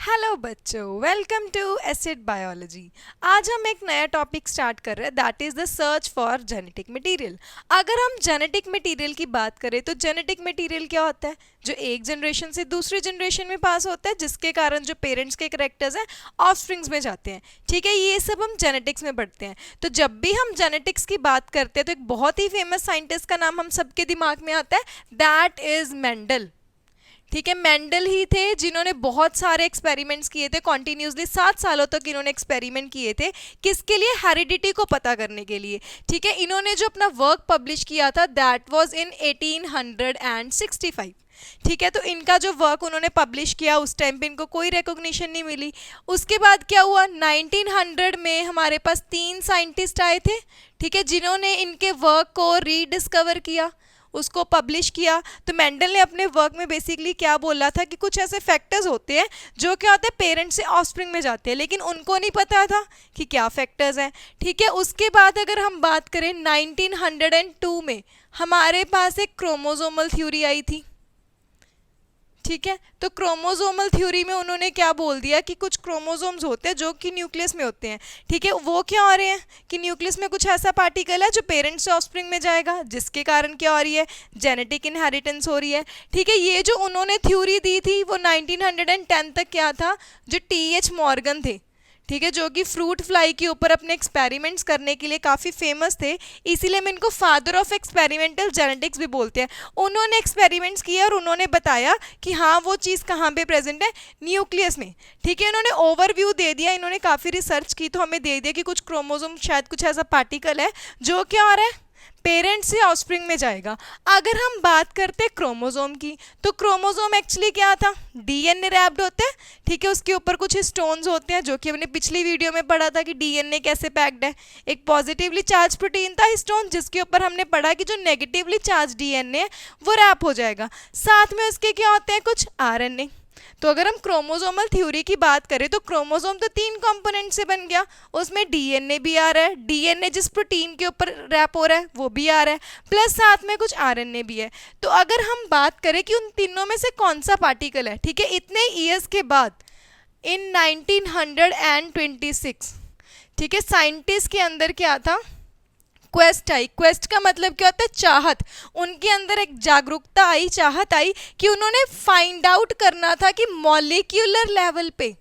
Hello बच्चों, welcome to acid biology. आज हम एक नया टॉपिक स्टार्ट कर रहे हैं, that is the search for genetic material. अगर हम जेनेटिक मटेरियल की बात करें तो जेनेटिक मटेरियल क्या होता है? जो एक जनरेशन से दूसरी जनरेशन में पास होता है, जिसके कारण जो पेरेंट्स के करेक्टर्स हैं ऑफस्प्रिंग्स में जाते हैं। ठीक है, ये सब हम जेनेटिक्स में पढ़ते हैं। तो जब भी हम जेनेटिक्स की बात करते हैं तो एक बहुत ही फेमस साइंटिस्ट का नाम हम सबके दिमाग में आता है, दैट इज़ मेंडल। ठीक है, मेंडल ही थे जिन्होंने बहुत सारे एक्सपेरिमेंट्स किए थे, कॉन्टिन्यूसली 7 सालों तक इन्होंने एक्सपेरिमेंट किए थे। किसके लिए? हेरिडिटी को पता करने के लिए। ठीक है, इन्होंने जो अपना वर्क पब्लिश किया था दैट वाज इन 1865। ठीक है, तो इनका जो वर्क उन्होंने पब्लिश किया उस टाइम पे इनको कोई रिकॉग्निशन नहीं मिली। उसके बाद क्या हुआ? 1900 में हमारे पास 3 साइंटिस्ट आए थे, ठीक है, जिन्होंने इनके वर्क को रीडिस्कवर किया, उसको पब्लिश किया। तो मेंडल ने अपने वर्क में बेसिकली क्या बोला था कि कुछ ऐसे फैक्टर्स होते हैं जो क्या होते हैं, पेरेंट्स से ऑफस्प्रिंग में जाते हैं, लेकिन उनको नहीं पता था कि क्या फैक्टर्स हैं। ठीक है, उसके बाद अगर हम बात करें 1902 में हमारे पास एक क्रोमोसोमल थ्योरी आई थी। ठीक है, तो क्रोमोसोमल थ्योरी में उन्होंने क्या बोल दिया कि कुछ क्रोमोसोम्स होते हैं जो कि न्यूक्लियस में होते हैं। ठीक है, वो क्या हो रहे हैं कि न्यूक्लियस में कुछ ऐसा पार्टिकल है जो पेरेंट्स से ऑफस्प्रिंग में जाएगा, जिसके कारण क्या हो रही है? जेनेटिक इनहेरिटेंस हो रही है। ठीक है, ये जो उन्होंने थ्योरी दी थी वो 1910 तक क्या था, जो टी.एच. मॉर्गन थे, ठीक है, जो कि फ्रूट फ्लाई के ऊपर अपने एक्सपेरिमेंट्स करने के लिए काफ़ी फेमस थे, इसीलिए हम इनको फादर ऑफ एक्सपेरिमेंटल जेनेटिक्स भी बोलते हैं। उन्होंने एक्सपेरिमेंट्स किए और उन्होंने बताया कि हाँ वो चीज़ कहाँ पे प्रेजेंट है, न्यूक्लियस में। ठीक है, इन्होंने ओवरव्यू दे दिया, इन्होंने काफ़ी रिसर्च की तो हमें दे दिया कि कुछ क्रोमोसोम शायद कुछ ऐसा पार्टिकल है जो क्या हो रहा है, पेरेंट्स से ऑफस्प्रिंग में जाएगा। अगर हम बात करते क्रोमोसोम की, तो क्रोमोसोम एक्चुअली क्या था? डीएनए रैप्ड होते हैं। ठीक है, उसके ऊपर कुछ स्टोन्स होते हैं, जो कि हमने पिछली वीडियो में पढ़ा था कि डीएनए कैसे पैक्ड है। एक पॉजिटिवली चार्ज प्रोटीन था हिस्टोन, जिसके ऊपर हमने पढ़ा कि जो नेगेटिवली चार्ज डीएनए है वो रैप हो जाएगा। साथ में उसके क्या होते हैं? कुछ आरएनए। तो अगर हम क्रोमोसोमल थ्योरी की बात करें तो क्रोमोसोम तो 3 कंपोनेंट से बन गया, उसमें डीएनए भी आ रहा है, डीएनए जिस प्रोटीन के ऊपर रैप हो रहा है वो भी आ रहा है, प्लस साथ में कुछ आरएनए भी है। तो अगर हम बात करें कि उन तीनों में से कौन सा पार्टिकल है, ठीक है, इतने ईयर्स के बाद इन 1926, ठीक है, साइंटिस्ट के अंदर क्या था? क्वेस्ट आई। क्वेस्ट का मतलब क्या होता है? चाहत। उनके अंदर एक जागरूकता आई, चाहत आई कि उन्होंने फाइंड आउट करना था कि मॉलिक्यूलर लेवल पे,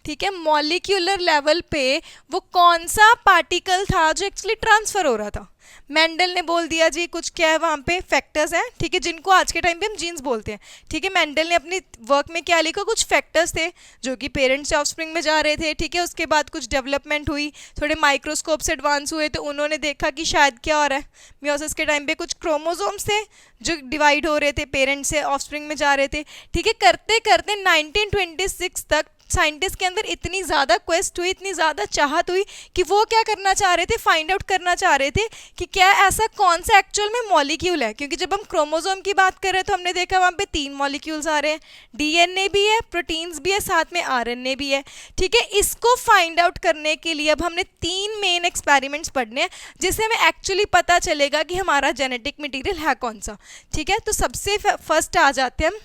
ठीक है, मॉलिक्यूलर लेवल पे वो कौन सा पार्टिकल था जो एक्चुअली ट्रांसफर हो रहा था। मेंडल ने बोल दिया जी कुछ क्या है वहाँ पे फैक्टर्स हैं, ठीक है, जिनको आज के टाइम पे हम जीन्स बोलते हैं। ठीक है, मेंडल ने अपनी वर्क में क्या लिखा? कुछ फैक्टर्स थे जो कि पेरेंट्स से ऑफस्प्रिंग में जा रहे थे। ठीक है, उसके बाद कुछ डेवलपमेंट हुई, थोड़े माइक्रोस्कोप से एडवांस हुए, तो उन्होंने देखा कि शायद क्या हो रहा है, मियोसिस के टाइम पे कुछ क्रोमोसोम्स थे जो डिवाइड हो रहे थे, पेरेंट्स से ऑफस्प्रिंग में जा रहे थे। ठीक है, करते करते 1926 तक साइंटिस्ट के अंदर इतनी ज़्यादा क्वेस्ट हुई, इतनी ज़्यादा चाहत हुई कि वो क्या करना चाह रहे थे? फाइंड आउट करना चाह रहे थे कि क्या ऐसा कौन सा एक्चुअल में मॉलिक्यूल है। क्योंकि जब हम क्रोमोसोम की बात कर रहे हैं तो हमने देखा वहाँ पे 3 मॉलिक्यूल्स आ रहे हैं, डीएनए भी है, प्रोटीन्स भी है, साथ में आरएनए भी है। ठीक है, इसको फाइंड आउट करने के लिए अब हमने 3 मेन एक्सपेरिमेंट्स पढ़ने हैं, जिससे हमें एक्चुअली पता चलेगा कि हमारा जेनेटिक मटीरियल है कौन सा। ठीक है, तो सबसे फर्स्ट आ जाते हैं हम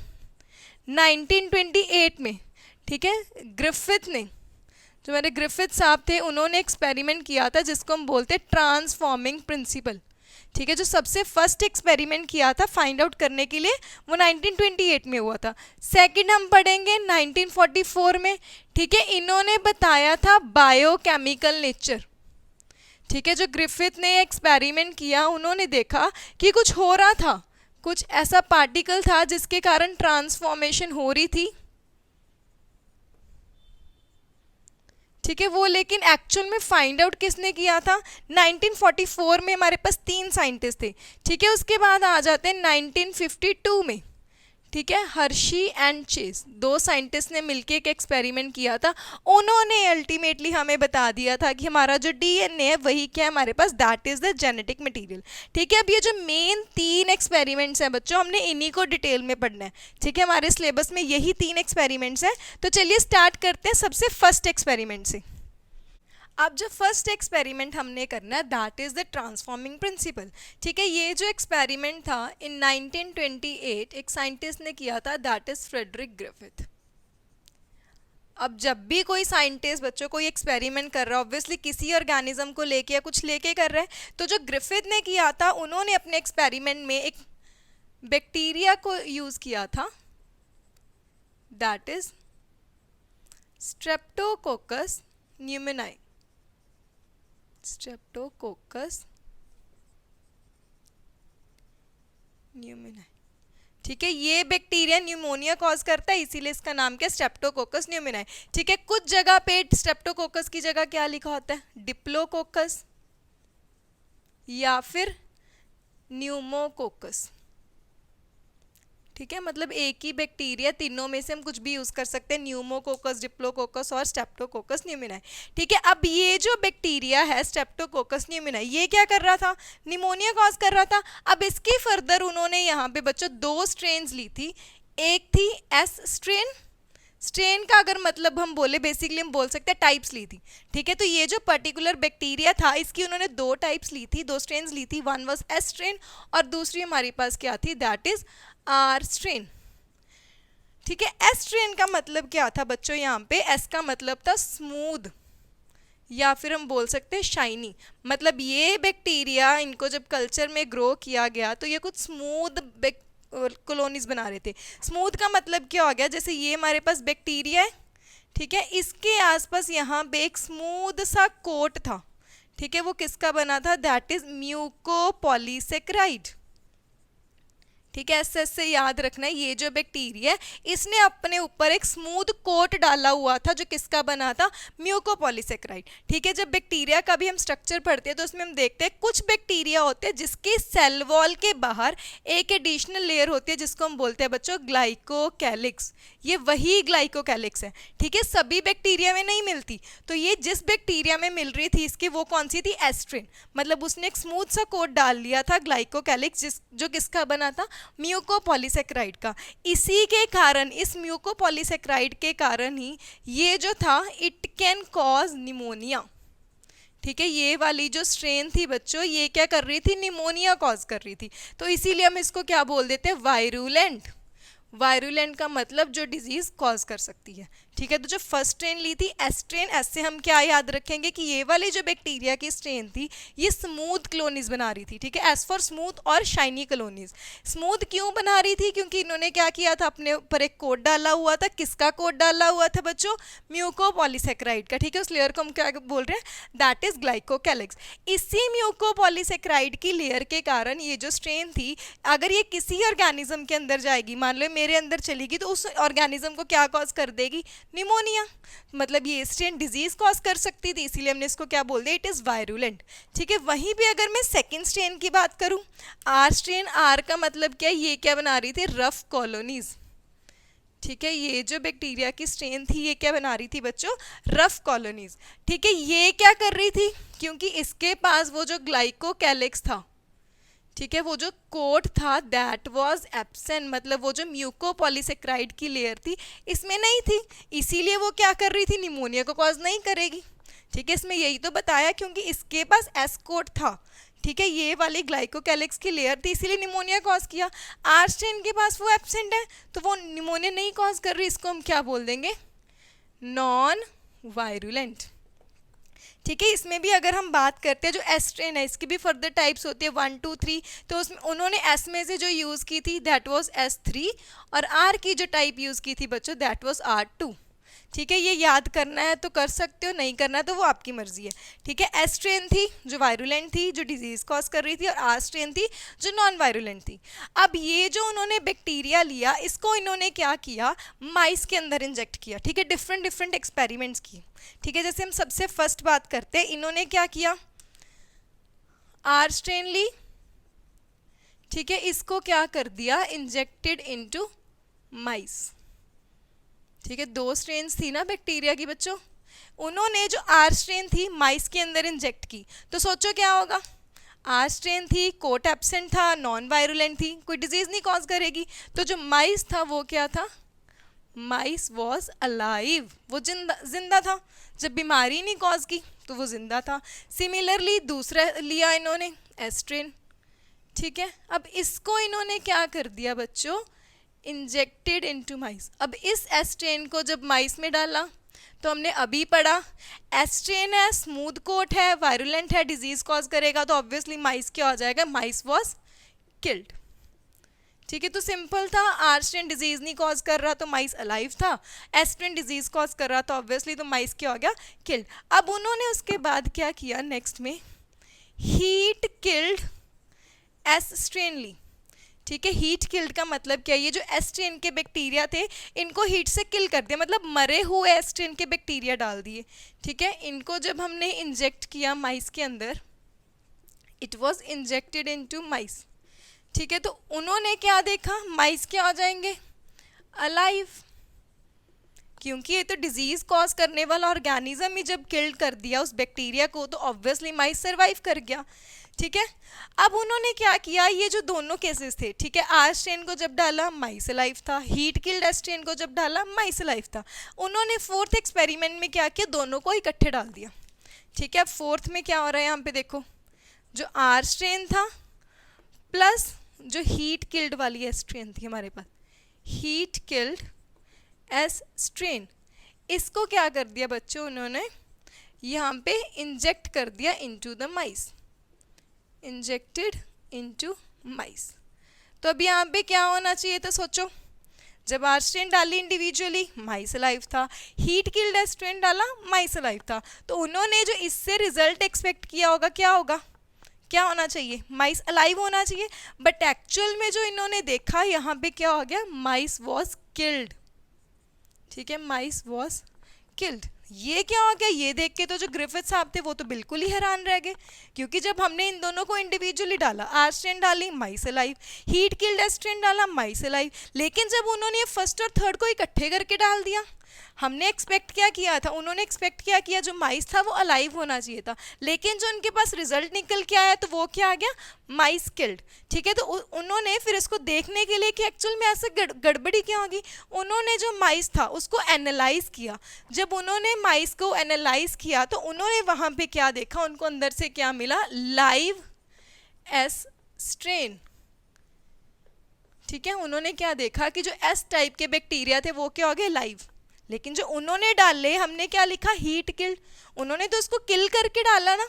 1928 में। ठीक है, ग्रिफिथ ने, जो मेरे ग्रिफिथ साहब थे, उन्होंने एक्सपेरिमेंट किया था जिसको हम बोलते हैं ट्रांसफॉर्मिंग प्रिंसिपल। ठीक है, जो सबसे फर्स्ट एक्सपेरिमेंट किया था फाइंड आउट करने के लिए वो 1928 में हुआ था। सेकंड हम पढ़ेंगे 1944 में। ठीक है, इन्होंने बताया था बायोकेमिकल नेचर। ठीक है, जो ग्रिफिथ ने एक्सपेरिमेंट किया, उन्होंने देखा कि कुछ हो रहा था, कुछ ऐसा पार्टिकल था जिसके कारण ट्रांसफॉर्मेशन हो रही थी। ठीक है, वो लेकिन एक्चुअल में फाइंड आउट किसने किया था? 1944 में हमारे पास 3 साइंटिस्ट थे। ठीक है, उसके बाद आ जाते हैं 1952 में। ठीक है, हर्शी एंड चेस, 2 साइंटिस्ट ने मिलकर एक एक्सपेरिमेंट किया था। उन्होंने अल्टीमेटली हमें बता दिया था कि हमारा जो डीएनए है वही क्या है हमारे पास, that is the genetic material. ठीक है, अब ये जो मेन 3 एक्सपेरिमेंट्स हैं बच्चों, हमने इन्हीं को डिटेल में पढ़ना है। ठीक है, हमारे सिलेबस में यही 3 एक्सपेरिमेंट्स हैं। तो चलिए स्टार्ट करते हैं सबसे फर्स्ट एक्सपेरिमेंट से। अब जो फर्स्ट एक्सपेरिमेंट हमने करना है that is the transforming principle. ठीक है, ये जो एक्सपेरिमेंट था इन 1928 एक साइंटिस्ट ने किया था, दैट इज़ फ्रेडरिक ग्रिफिथ। अब जब भी कोई साइंटिस्ट बच्चों कोई एक्सपेरिमेंट कर रहा है ऑब्वियसली किसी ऑर्गेनिज्म को लेके या कुछ लेके कर रहा है, तो जो ग्रिफिथ ने किया था उन्होंने अपने एक्सपेरिमेंट में एक बैक्टीरिया को यूज किया था, that is Streptococcus pneumoniae. Streptococcus pneumoniae, ठीक है। ये बैक्टीरिया न्यूमोनिया कॉज करता है, इसीलिए इसका नाम क्या, स्ट्रेप्टोकोकस न्यूमोनाई, ठीक है। कुछ जगह पे स्ट्रेप्टोकोकस की जगह क्या लिखा होता है, डिप्लोकोकस या फिर न्यूमोकोकस, ठीक है। मतलब एक ही बैक्टीरिया, तीनों में से हम कुछ भी यूज कर सकते हैं, न्यूमोकोकस, डिप्लोकोकस और स्ट्रेप्टोकोकस न्यूमोनाई, ठीक है। अब ये जो बैक्टीरिया है स्ट्रेप्टोकोकस न्यूमोनाई, ये क्या कर रहा था, निमोनिया कॉज कर रहा था। अब इसके फर्दर उन्होंने यहाँ पे बच्चों 2 स्ट्रेन्स ली थी, एक थी एस स्ट्रेन, स्ट्रेन का अगर मतलब हम बोले बेसिकली हम बोल सकते हैं टाइप्स ली थी, ठीक है। तो ये जो पर्टिकुलर बैक्टीरिया था इसकी उन्होंने 2 टाइप्स ली थी, 2 स्ट्रेन्स ली थी, वन वाज एस स्ट्रेन और दूसरी हमारे पास क्या थी, दैट इज आर स्ट्रेन, ठीक है। एस स्ट्रेन का मतलब क्या था बच्चों, यहाँ पे एस का मतलब था स्मूथ या फिर हम बोल सकते हैं शाइनी, मतलब ये बैक्टीरिया इनको जब कल्चर में ग्रो किया गया तो ये कुछ स्मूथ कॉलोनीज बना रहे थे। स्मूथ का मतलब क्या हो गया, जैसे ये हमारे पास बैक्टीरिया है, ठीक है, इसके आसपास यहाँ पे एक स्मूथ सा कोट था, ठीक है। वो किसका बना था, दैट इज म्यूकोपॉलीसेक्राइड, ठीक है। ऐसे ऐसे याद रखना है, ये जो बैक्टीरिया है इसने अपने ऊपर एक स्मूथ कोट डाला हुआ था जो किसका बना था, म्यूकोपॉलीसेक्राइड, ठीक है। जब बैक्टीरिया का भी हम स्ट्रक्चर पढ़ते हैं तो उसमें हम देखते हैं कुछ बैक्टीरिया होते हैं जिसके सेल वॉल के बाहर एक एडिशनल लेयर होती है जिसको हम बोलते हैं बच्चों ग्लाइकोकैलिक्स, ये वही ग्लाइकोकैलिक्स है, ठीक है। सभी बैक्टीरिया में नहीं मिलती, तो ये जिस बैक्टीरिया में मिल रही थी इसकी वो कौन सी थी, एस्ट्रिन, मतलब उसने एक स्मूथ सा कोट डाल लिया था ग्लाइकोकैलिक्स जो किसका बना था, म्यूकोपॉलीसेक्राइड का। इसी के कारण, इस म्यूकोपॉलीसेक्राइड के कारण ही ये जो था इट कैन कॉज निमोनिया, ठीक है। ये वाली जो स्ट्रेन थी बच्चों ये क्या कर रही थी, निमोनिया कॉज कर रही थी, तो इसीलिए हम इसको क्या बोल देते हैं, वायरुलेंट। वायरुलेंट का मतलब जो डिजीज कॉज कर सकती है, ठीक है। तो जो फर्स्ट स्ट्रेन ली थी एस स्ट्रेन, ऐसे हम क्या याद रखेंगे कि ये वाली जो बैक्टीरिया की स्ट्रेन थी ये स्मूथ कॉलोनीज बना रही थी, ठीक है, एज फॉर स्मूथ और शाइनी कॉलोनीज। स्मूथ क्यों बना रही थी, क्योंकि इन्होंने क्या किया था, अपने ऊपर एक कोट डाला हुआ था, किसका कोट डाला हुआ था बच्चों, म्यूकोपॉलीसेक्राइड का, ठीक है। उस लेयर को हम क्या बोल रहे हैं, दैट इज ग्लाइकोकैलिक्स। इसी म्यूकोपॉलीसेक्राइड की लेयर के कारण ये जो स्ट्रेन थी अगर ये किसी ऑर्गेनिज्म के अंदर जाएगी, मान लो मेरे अंदर चलेगी, तो उस ऑर्गेनिज्म को क्या कॉज कर देगी, निमोनिया, मतलब ये स्ट्रेन डिजीज कॉज कर सकती थी, इसीलिए हमने इसको क्या बोल दिया, इट इज वायरुलेंट, ठीक है। वहीं पे अगर मैं सेकंड स्ट्रेन की बात करूं, आर स्ट्रेन, आर का मतलब क्या है, ये क्या बना रही थी, रफ कॉलोनीज, ठीक है। ये जो बैक्टीरिया की स्ट्रेन थी ये क्या बना रही थी बच्चों, रफ कॉलोनीज, ठीक है। ये क्या कर रही थी, क्योंकि इसके पास वो जो ग्लाइकोकैलिक्स था, ठीक है, वो जो कोट था दैट वाज एब्सेंट, मतलब वो जो म्यूकोपॉलीसेक्राइड की लेयर थी इसमें नहीं थी, इसीलिए वो क्या कर रही थी, निमोनिया को कॉज नहीं करेगी, ठीक है। इसमें यही तो बताया, क्योंकि इसके पास एस कोट था, ठीक है, ये वाली ग्लाइकोकैलिक्स की लेयर थी इसीलिए निमोनिया कॉज किया। आर स्ट्रेन के पास वो एब्सेंट है तो वो निमोनिया नहीं कॉज कर रही, इसको हम क्या बोल देंगे, नॉन वायरुलेंट, ठीक है। इसमें भी अगर हम बात करते हैं जो एस स्ट्रेन है इसकी भी फर्दर टाइप्स होती है 1 2 3, तो उसमें उन्होंने एस में से जो यूज़ की थी दैट वाज S3 और आर की जो टाइप यूज़ की थी बच्चों दैट वाज R2, ठीक है। ये याद करना है तो कर सकते हो, नहीं करना है तो वो आपकी मर्जी है, ठीक है। एस स्ट्रेन थी जो वायरुलेंट थी, जो डिजीज कॉज कर रही थी, और आर स्ट्रेन थी जो नॉन वायरुलेंट थी। अब ये जो उन्होंने बैक्टीरिया लिया इसको इन्होंने क्या किया, माइस के अंदर इंजेक्ट किया, ठीक है, डिफरेंट डिफरेंट एक्सपेरिमेंट्स की, ठीक है। जैसे हम सबसे फर्स्ट बात करते हैं, इन्होंने क्या किया, आर स्ट्रेन ली, ठीक है, इसको क्या कर दिया, इंजेक्टेड इनटू माइस, ठीक है। 2 स्ट्रेन्स थी ना बैक्टीरिया की बच्चों, उन्होंने जो आर स्ट्रेन थी माइस के अंदर इंजेक्ट की, तो सोचो क्या होगा, आर स्ट्रेन थी, कोट एब्सेंट था, नॉन वायरुलेंट थी, कोई डिजीज नहीं कॉज करेगी, तो जो माइस था वो क्या था, माइस वॉज अलाइव, वो जिंदा था, जब बीमारी नहीं कॉज की तो वो जिंदा था। सिमिलरली दूसरा लिया इन्होंने एस्ट्रेन, ठीक है। अब इसको इन्होंने क्या कर दिया बच्चों, इंजेक्टेड इनटू माइस। अब इस एस्ट्रेन को जब माइस में डाला तो हमने अभी पढ़ा एस स्ट्रेन है, स्मूथ कोट है, वायरुलेंट है, डिजीज कॉज करेगा, तो ऑब्वियसली माइस क्या हो जाएगा, माइस वॉज किल्ड। ठीक है, तो सिंपल था, आर स्ट्रेन डिजीज नहीं कॉज कर रहा तो माइस अलाइव था, एस स्ट्रेन डिजीज कॉज कर रहा तो ऑब्वियसली तो माइस क्या हो गया, किल्ड। अब उन्होंने उसके बाद क्या किया नेक्स्ट में, हीट किल्ड एस स्ट्रेन ली। ठीक है, हीट किल्ड का मतलब क्या है, ये जो एस स्ट्रेन के बैक्टीरिया थे इनको हीट से किल कर दिया, मतलब मरे हुए एस स्ट्रेन के बैक्टीरिया डाल दिए। ठीक है, इनको जब हमने इंजेक्ट किया माइस के अंदर, इट वॉज इंजेक्टेड इनटू माइस। ठीक है, तो उन्होंने क्या देखा, माइस क्या हो जाएंगे, अलाइव, क्योंकि ये तो डिजीज कॉज करने वाला ऑर्गेनिज्म ही जब किल्ड कर दिया उस बैक्टीरिया को तो ऑब्वियसली माइस सर्वाइव कर गया। ठीक है, अब उन्होंने क्या किया, ये जो दोनों केसेस थे, ठीक है, आर स्ट्रेन को जब डाला माइस अलाइव था, हीट किल्ड एस स्ट्रेन को जब डाला माइस अलाइव था। उन्होंने फोर्थ एक्सपेरिमेंट में क्या किया, दोनों को इकट्ठे डाल दिया। ठीक है, अब फोर्थ में क्या हो रहा है, यहाँ पे देखो, जो आर स्ट्रेन था प्लस जो हीट किल्ड वाली एस स्ट्रेन थी हमारे पास, हीट किल्ड एस स्ट्रेन, इसको क्या कर दिया बच्चों, उन्होंने यहाँ पे इंजेक्ट कर दिया into the mice, injected into mice. तो अब यहाँ पे क्या होना चाहिए था, सोचो, जब आर स्ट्रेन डाली इंडिविजुअली माइस अलाइव था, हीट किल्ड एस स्ट्रेन डाला माइस अलाइव था, तो उन्होंने जो इससे रिजल्ट एक्सपेक्ट किया होगा क्या होगा, क्या होना चाहिए, माइस अलाइव होना चाहिए, बट एक्चुअल में जो इन्होंने देखा यहाँ पे क्या हो गया, माइस वॉज किल्ड। ठीक है, माइस वॉज किल्ड। ये क्या हो गया, ये देख के तो जो ग्रिफिथ साहब थे वो तो बिल्कुल ही हैरान रह गए, क्योंकि जब हमने इन दोनों को इंडिविजुअली डाला, आर स्ट्रेन डाली mice alive, heat killed S strain डाला माइस अलाइव, लेकिन जब उन्होंने फर्स्ट और थर्ड को इकट्ठे करके डाल दिया, हमने एक्सपेक्ट क्या किया था, उन्होंने एक्सपेक्ट क्या किया, जो माइस था वो अलाइव होना चाहिए था, लेकिन जो उनके पास रिजल्ट निकल के आया तो वो क्या आ गया, माइस किल्ड। ठीक है, तो उन्होंने फिर इसको देखने के लिए कि एक्चुअल में ऐसे गड़बड़ी क्या होगी, उन्होंने जो माइस था उसको एनालाइज किया। जब उन्होंने माइस को एनालाइज किया तो उन्होंने वहाँ पे क्या देखा, उनको अंदर से क्या मिला, लाइव एस स्ट्रेन। ठीक है, उन्होंने क्या देखा कि जो एस टाइप के बैक्टीरिया थे वो क्या हो गए, लाइव, लेकिन जो उन्होंने डाले, हमने क्या लिखा, हीट किल्ड, उन्होंने तो उसको किल करके डाला ना,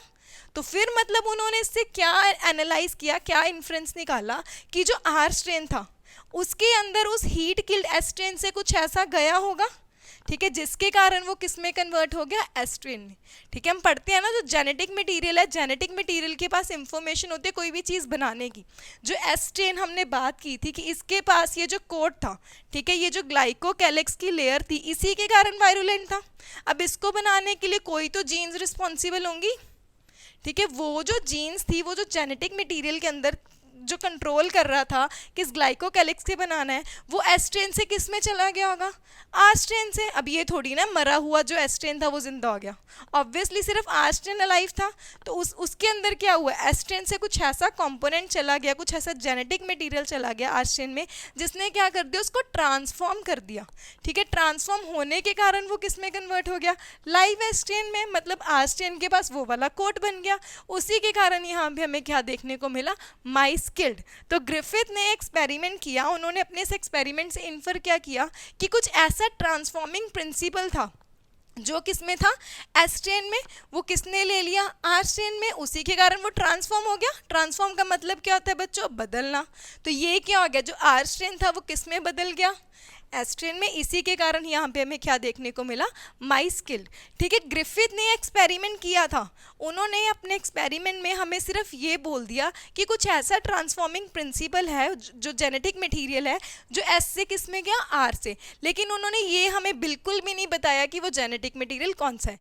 तो फिर मतलब उन्होंने इससे क्या एनालाइज किया, क्या इन्फ्रेंस निकाला कि जो आर स्ट्रेन था उसके अंदर उस हीट किल्ड एस स्ट्रेन से कुछ ऐसा गया होगा, ठीक है, जिसके कारण वो किस में कन्वर्ट हो गया, एस स्ट्रेन में। ठीक है, हम पढ़ते हैं ना, जो जेनेटिक मटेरियल है, जेनेटिक मटेरियल के पास इंफॉर्मेशन होती है कोई भी चीज़ बनाने की। जो एस स्ट्रेन हमने बात की थी कि इसके पास ये जो कोड था, ठीक है, ये जो ग्लाइकोकैलिक्स की लेयर थी, इसी के कारण वायरुलेंट था। अब इसको बनाने के लिए कोई तो जीन्स रिस्पॉन्सिबल होंगी। ठीक है, वो जो जीन्स थी, वो जो जेनेटिक मटेरियल के अंदर जो कंट्रोल कर रहा था किस ग्लाइकोकैलिक्स से बनाना है, वो एस स्ट्रेन से किस में चला गया होगा, आर स्ट्रेन से। अब ये थोड़ी ना मरा हुआ जो एस स्ट्रेन था वो जिंदा हो गया, ऑब्वियसली सिर्फ आर स्ट्रेन अलाइव था, तो उसके अंदर क्या हुआ, एस स्ट्रेन से कुछ ऐसा कंपोनेंट चला गया, कुछ ऐसा जेनेटिक मटेरियल चला गया आर स्ट्रेन में, जिसने क्या कर दिया, उसको ट्रांसफॉर्म कर दिया। ठीक है, ट्रांसफॉर्म होने के कारण वो किस में कन्वर्ट हो गया, लाइव एस स्ट्रेन में, मतलब आर स्ट्रेन के पास वो वाला कोट बन गया, उसी के कारण यहाँ पे हमें क्या देखने को मिला, माइस किल्ड। तो ग्रिफिथ ने एक्सपेरिमेंट किया, उन्होंने अपने इस एक्सपेरिमेंट से इन्फर क्या किया कि कुछ ऐसा ट्रांसफॉर्मिंग प्रिंसिपल था जो किसमें था, एस स्ट्रेन में, वो किसने ले लिया, आर स्ट्रेन में, उसी के कारण वो ट्रांसफॉर्म हो गया। ट्रांसफॉर्म का मतलब क्या होता है बच्चों, बदलना। तो ये क्या हो गया, जो आर स्ट्रेन था वो किसमें बदल गया, एस स्ट्रेन में, इसी के कारण यहाँ पे हमें क्या देखने को मिला, माइस किल्ड। ठीक है, ग्रिफिथ ने एक्सपेरिमेंट किया था, उन्होंने अपने एक्सपेरिमेंट में हमें सिर्फ ये बोल दिया कि कुछ ऐसा ट्रांसफॉर्मिंग प्रिंसिपल है जो जेनेटिक मटेरियल है जो एस से किस में गया, आर से, लेकिन उन्होंने ये हमें बिल्कुल भी नहीं बताया कि वो जेनेटिक मटेरियल कौन सा है।